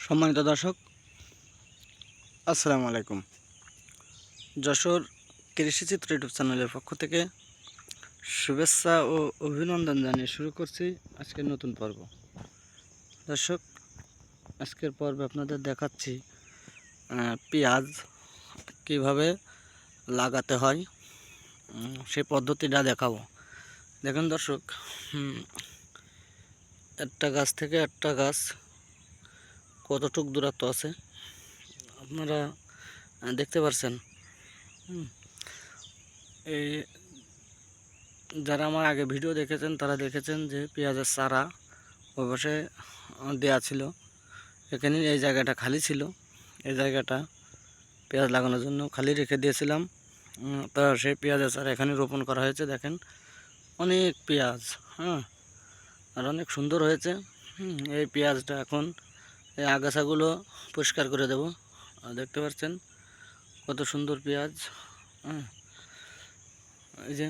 সম্মানিত দর্শক, আসসালামু আলাইকুম। যশোর কৃষিচিত্র ইউটিউব চ্যানেলের পক্ষ থেকে শুভেচ্ছা ও অভিনন্দন জানিয়ে শুরু করছি আজকের নতুন পর্ব। দর্শক, আজকের পর্বে আপনাদের দেখাচ্ছি পেঁয়াজ কিভাবে লাগাতে হয়, সেই পদ্ধতিটা দেখাবো। দেখুন দর্শক, একটা গাছ থেকে একটা গাছ কতটুক দূরত্ব আছে আপনারা দেখতে পাচ্ছেন। এই যারা আমার আগে ভিডিও দেখেছেন তারা দেখেছেন যে পেঁয়াজের চারা ওই পাশে দেওয়া ছিল। এখানে এই জায়গাটা খালি ছিল, এই জায়গাটা পেঁয়াজ লাগানোর জন্য খালি রেখে দিয়েছিলাম। তো সেই পেঁয়াজের চারা এখানে রোপণ করা হয়েছে। দেখেন অনেক পেঁয়াজ, আর অনেক সুন্দর হয়েছে। এই পেঁয়াজটা এখন এই আগাছাগুলো পরিষ্কার করে দেব। দেখতে পাচ্ছেন কত সুন্দর পেঁয়াজ। এই যে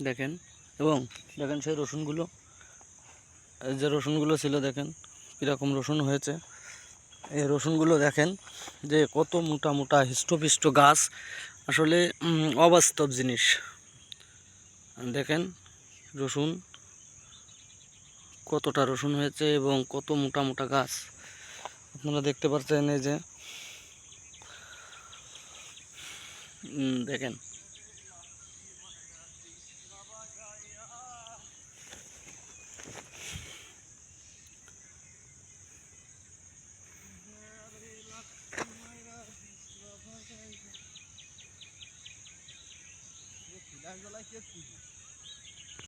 দেখেন, এবং দেখেন সেই রসুনগুলো, এই যে রসুনগুলো ছিল দেখেন কীরকম রসুন হয়েছে। এই রসুনগুলো দেখেন যে কত মোটা মোটা হৃষ্টপুষ্ট গাছ, আসলে অবাস্তব জিনিস। দেখেন রসুন, কতটা রসুন হয়েছে এবং কত মোটা মোটা গাছ আপনারা দেখতে পাচ্ছেন। এই যে দেখেন